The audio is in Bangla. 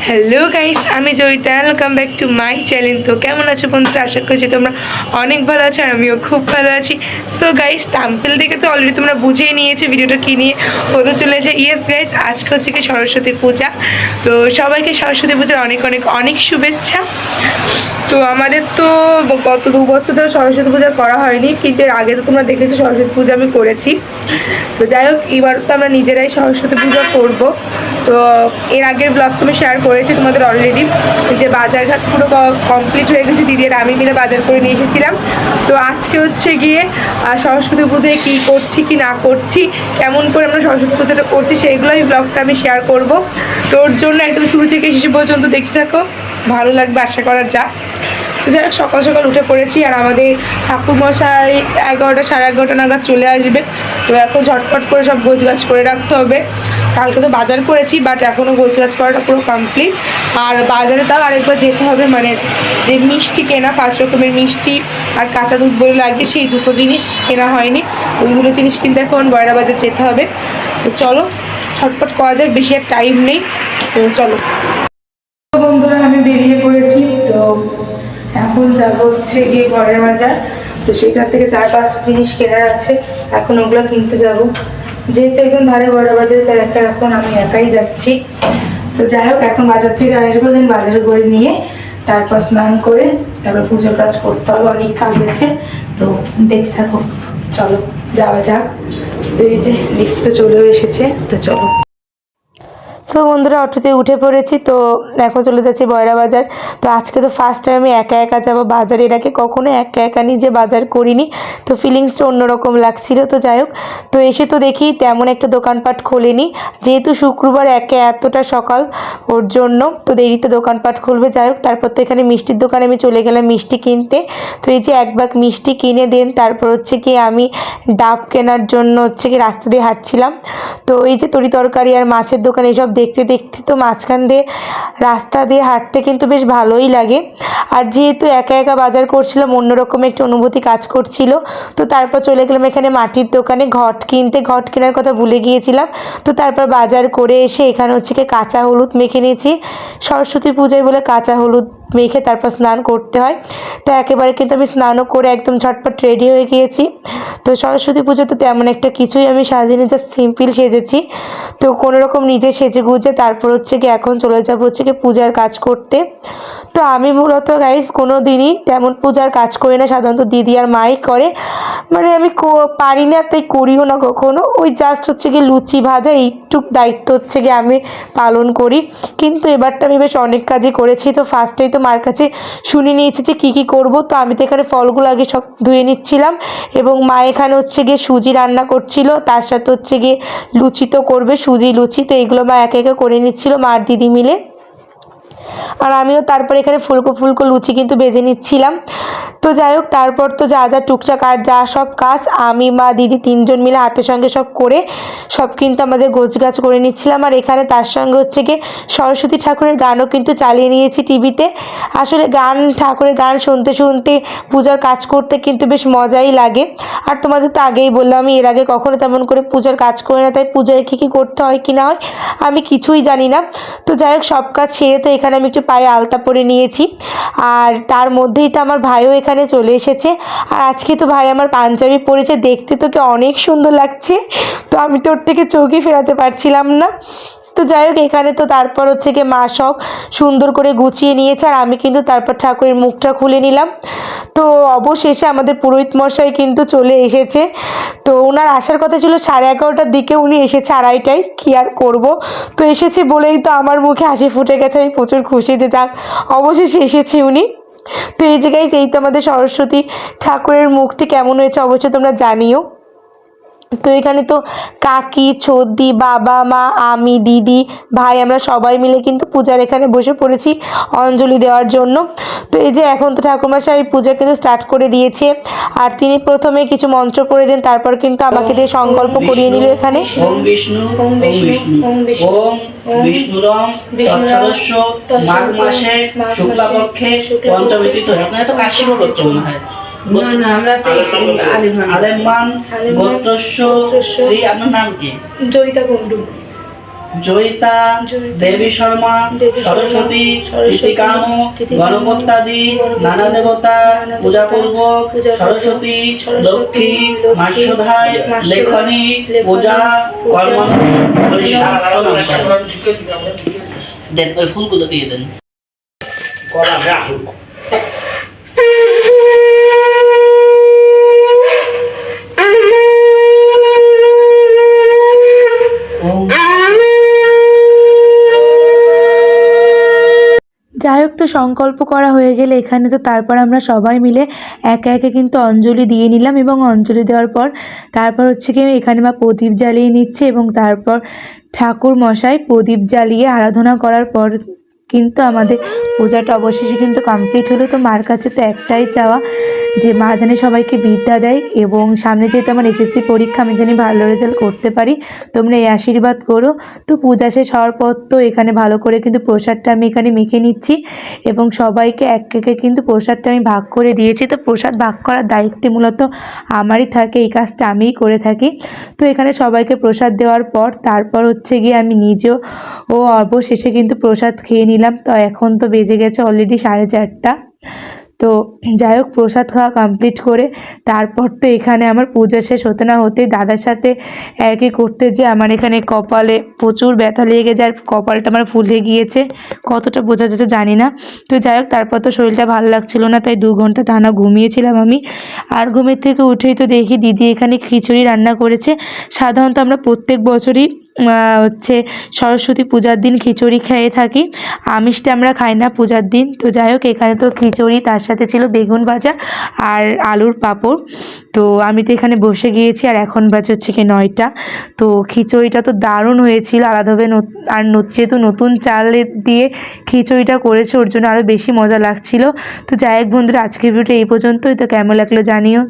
হ্যালো গাইস, আমি Joyita. Welcome back to my channel. তো কেমন আছো বন্ধুরা? আশা করছি তোমরা অনেক ভালো আছো আর আমিও খুব ভালো আছি। সো গাইস, থাম্বনেল দেখে তো অলরেডি তোমরা বুঝেই নিয়েছো ভিডিওটা কী নিয়ে হতে চলেছে। ইয়েস গাইস, আজকে হচ্ছে কি সরস্বতী পূজা। তো সবাইকে সরস্বতী পূজার অনেক অনেক অনেক শুভেচ্ছা। তো আমাদের তো গত 2 বছর ধরে সরস্বতী পূজা করা হয়নি, কিন্তু এর আগে তো তোমরা দেখেছো সরস্বতী পূজা আমি করেছি। তো যাই হোক, এবার তো আমরা নিজেরাই সরস্বতী পূজা করব। তো এর আগের ব্লগ তুমি শেয়ার করেছি তোমাদের অলরেডি, যে বাজারঘাট পুরো কমপ্লিট হয়ে গেছে। দিদি আর আমি মিলে বাজার করে নিয়ে এসেছিলাম। তো আজকে হচ্ছে গিয়ে সরস্বতী পুজোয় কী করছি কি না করছি, কেমন করে আমরা সরস্বতী পুজোটা করছি, সেইগুলোই ব্লগটা আমি শেয়ার করব। তোর জন্য একদম শুরু থেকে শেষ পর্যন্ত দেখতে থাকো, ভালো লাগবে আশা করা যাক। তো যাই হোক, সকাল সকাল উঠে পড়েছি আর আমাদের ঠাকুরমশাই 11টা সাড়ে 11টা নাগাদ চলে আসবে। তো এখন ঝটপট করে সব গোছগাছ করে রাখতে হবে। কালকে তো বাজার করেছি, বাট এখনও গোছগাছ করাটা পুরো কমপ্লিট। আর বাজারে তাও আরেকবার যেতে হবে, মানে যে মিষ্টি কেনা, 5 রকমের মিষ্টি আর কাঁচা দুধ বলে লাগবে, সেই দুটো জিনিস কেনা হয়নি। ওই দুটো জিনিস কিনতে এখন বয়রা বাজার যেতে হবে। তো চলো ঝটপট করা যাক, বেশি আর টাইম নেই। তো চলো বন্ধুরা, আমি বেরিয়ে পড়েছি। তো এখন যাবো হচ্ছে গিয়ে বয়রা বাজার। তো সেখান থেকে 4-5টা জিনিস কেনার আছে, এখন ওগুলো কিনতে যাব। যেহেতু একদম ধারে বয়রা বাজারে, তাই এখন আমি একাই যাচ্ছি। তো যাই হোক, এখন বাজার থেকে আসবো, দেন বাজারে করে নিয়ে তারপর স্নান করে তারপর পুজোর কাজ করতে হবে, অনেক কাজ আছে। তো দেখতে থাকো, চলো যাওয়া যাক। তো এই যে লিফট তো চলেও এসেছে, তো চলো। সো বন্ধুরা, অটোতে উঠে পড়েছি। তো এখন চলে যাচ্ছি বয়রা বাজার। তো আজকে তো ফার্স্ট টাইম আমি একা একা যাবো বাজারে, এর আগে কখনো একা একা নিজে বাজার করিনি। তো ফিলিংসটা অন্যরকম লাগছিল। তো যাই হোক, তো এসে তো দেখি তেমন একটা দোকানপাট খোলেনি, যেহেতু শুক্রবার একে এতটা সকাল, ওর জন্য তো দেরিতে দোকানপাট খুলবে। যাই হোক, তারপর তো এখানে মিষ্টির দোকানে আমি চলে গেলাম মিষ্টি কিনতে। তো এই যে 1 ব্যাগ মিষ্টি কিনে দেন, তারপর হচ্ছে কি আমি ডাব কেনার জন্য হচ্ছে কি রাস্তা দিয়ে হাঁটছিলাম। তো এই যে তরি তরকারি আর মাছের দোকান, এসব দেখতে দেখতে তো মাঝখান দিয়ে রাস্তা দিয়ে হাঁটতে কিন্তু বেশ ভালোই লাগে। আর যেহেতু একা একা বাজার করছিলাম, অন্যরকম একটা অনুভূতি কাজ করছিল। তো তারপর চলে গেলাম এখানে মাটির দোকানে ঘট কিনতে, ঘট কেনার কথা ভুলে গিয়েছিলাম। তো তারপর বাজার করে এসে এখানে হচ্ছে কি কাঁচা হলুদ মেখে নিয়েছি। সরস্বতী পূজায় বলে কাঁচা হলুদ মেখে তারপর স্নান করতে হয়। তো একেবারে কিন্তু আমি স্নানও করে একদম ঝটপট রেডি হয়ে গিয়েছি। তো সরস্বতী পুজো তো তেমন একটা কিছুই আমি সাজিনি, জাস্ট সিম্পল সেজেছি। তো কোনোরকম নিজে সেজে গুজে তারপর হচ্ছে কি এখন চলে যাবো হচ্ছে কি পূজার কাজ করতে। তো আমি মূলত গাইস কোনো দিনই তেমন পূজার কাজ করি না, সাধারণত দিদি আর মাই করে। মানে আমি পারি না, তাই করিও না কখনো। ওই জাস্ট হচ্ছে কি লুচি ভাজা এইটুক দায়িত্ব হচ্ছে কি আমি পালন করি। কিন্তু এবারটা আমি বেশ অনেক কাজই করেছি। তো ফার্স্টেই তো মার কাছে শুনে নিয়েছি যে কী কী করবো। তো আমি তো এখানে ফলগুলো আগে সব ধুয়ে নিচ্ছিলাম, এবং মা এখানে হচ্ছে গিয়ে সুজি রান্না করছিল, তার সাথে হচ্ছে গিয়ে লুচি তো করবে, সুজি লুচি। তো এইগুলো মা একে একে করে নিচ্ছিল, মার দিদি মিলে। আর আমিও তারপর এখানে ফুলকো ফুলকো লুচি কিন্তু বেজে নিচ্ছিলাম। তো যাই হোক, তারপর তো যা যা টুকটাক আর যা সব কাজ আমি মা দিদি 3জন মিলে হাতের সঙ্গে সব করে সব কিন্তু আমাদের গোছগাছ করে নিচ্ছিলাম। আর এখানে তার সঙ্গে হচ্ছে গিয়ে সরস্বতী ঠাকুরের গানও কিন্তু চালিয়ে নিয়েছি টিভিতে। আসলে ঠাকুরের গান শুনতে শুনতে পূজার কাজ করতে কিন্তু বেশ মজাই লাগে। আর তোমাদের তো আগেই বললাম, আমি এর আগে কখনো তেমন করে পূজার কাজ করি না, তাই পূজায় কী কী করতে হয় কি না হয় আমি কিছুই জানি না। তো যাই হোক, সব কাজ ছেড়ে তো এখানে আমি একটু পায়ে আলতা পরে নিয়েছি। আর তার মধ্যেই তো আমার ভাইও এখানে চলে এসেছে। আর আজকে তো ভাই আমার পাঞ্জাবি পরেছে, দেখতে তোকে অনেক সুন্দর লাগছে। তো আমি তোর থেকে চোখই ফেরাতে পারছিলাম না। তো যাই হোক, এখানে তো তারপর হচ্ছে কি মা সব সুন্দর করে গুছিয়ে নিয়েছে, আর আমি কিন্তু তারপর ঠাকুরের মুখটা খুলে নিলাম। তো অবশেষে আমাদের পুরোহিত মশাই কিন্তু চলে এসেছে। তো ওনার আসার কথা ছিল 11:30টার দিকে, উনি এসেছে 2:30টায়। কী আর করবো, তো এসেছে বলেই তো আমার মুখে হাসি ফুটে গেছে। আমি প্রচুর খুশি যে যাক অবশেষে এসেছে উনি। তো এই যে গাইস, এই তো আমাদের সরস্বতী ঠাকুরের মুখটি কেমন হয়েছে অবশ্যই তোমরা জানিও। তো এখানে তো কাকি, ছদ্দি, বাবা, মা, আমি, দিদি, ভাই, আমরা সবাই মিলে কিন্তু পূজার এখানে বসে পড়েছি অঞ্জলি দেওয়ার জন্য। তো এই যে এখন তো ঠাকুরমশাই পূজা কিন্তু স্টার্ট করে দিয়েছে। আর তিনি প্রথমে কিছু মন্ত্র করে দেন, তারপর কিন্তু আমাকে দিয়ে সংকল্প করিয়ে নিল এখানে। ওম বিষ্ণু ওম বিষ্ণু ওম বিষ্ণুরম তৎসদস্য মাঘ মাসে শুক্লাপক্ষে পঞ্চমী তিথি। আপনারা তো কাশিব করতে মনে হয়। না আমরা আলেমান গোত্রস্য শ্রী। আপনার নাম কি? জয়িতা কুণ্ডু। জয়িতা, দেবী শর্মা, সরস্বতী, ঋতিকাম, গণপত্যাদি নানা দেবতা পূজাপূর্বক সরস্বতী, লক্ষ্মী, মাসোধায়, লেখনী, পূজা, কর্ম দেন। ওই ফুলগুলো দিয়ে দেন। যাই হোক, তো সংকল্প করা হয়ে গেলে এখানে তো তারপর আমরা সবাই মিলে একে একে কিন্তু অঞ্জলি দিয়ে নিলাম, এবং অঞ্জলি দেওয়ার পর তারপর হচ্ছে কি এখানে মা প্রদীপ জ্বালিয়ে নিচ্ছে, এবং তারপর ঠাকুর মশাই প্রদীপ জ্বালিয়ে আরাধনা করার পর কিন্তু আমাদের পূজাটা অবশেষে কিন্তু কমপ্লিট হলো। তো মার কাছে তো একটাই চাওয়া যে মা জানে সবাইকে বিদ্যা দেয়, এবং সামনে যেহেতু আমার এসএসসি পরীক্ষা, আমি জানি ভালো রেজাল্ট করতে পারি, তোমরা এই আশীর্বাদ করো। তো পূজা শেষ হওয়ার পর তো এখানে ভালো করে কিন্তু প্রসাদটা আমি এখানে মেখে নিচ্ছি, এবং সবাইকে এক একে কিন্তু প্রসাদটা আমি ভাগ করে দিয়েছি। তো প্রসাদ ভাগ করার দায়িত্ব মূলত আমারই থাকে, এই কাজটা আমিই করে থাকি। তো এখানে সবাইকে প্রসাদ দেওয়ার পর তারপর হচ্ছে গিয়ে আমি নিজেও অবশেষে কিন্তু প্রসাদ খেয়ে নিলাম। তো এখন তো বেজে গেছে অলরেডি 4:30। তো যাই হোক, প্রসাদ খাওয়া কমপ্লিট করে তারপর তো এখানে আমার পূজা শেষ হতে না হতে দাদার সাথে আর কি করতে, যে আমার এখানে কপালে প্রচুর ব্যথা লেগে যায়, কপালটা আমার ফুলে গিয়েছে, কতটা বোঝা যাচ্ছে জানি না। তো যাই হোক, তারপর তো শরীরটা ভালো লাগছিল না, তাই 2 ঘন্টা টানা ঘুমিয়েছিলাম আমি। আর ঘুমের থেকে উঠেই তো দেখি দিদি এখানে খিচুড়ি রান্না করেছে। সাধারণত আমরা প্রত্যেক বছরই হচ্ছে সরস্বতী পূজার দিন খিচুড়ি খেয়ে থাকি, আমিষটা আমরা খাই না পূজার দিন। তো যাই হোক, এখানে তো খিচুড়ি, তার সাথে ছিল বেগুন ভাজা আর আলুর পাঁপড়। তো আমি তো এখানে বসে গিয়েছি, আর এখন বাজে হচ্ছে কি 9টা। তো খিচুড়িটা তো দারুণ হয়েছিল আলাদাভাবে, আর যেহেতু নতুন চাল দিয়ে খিচুড়িটা করেছে ওর জন্য আরও বেশি মজা লাগছিল। তো যাই হোক বন্ধুরা, আজকের ভিডিওটা এই পর্যন্তই। তো কেমন লাগলো জানিও।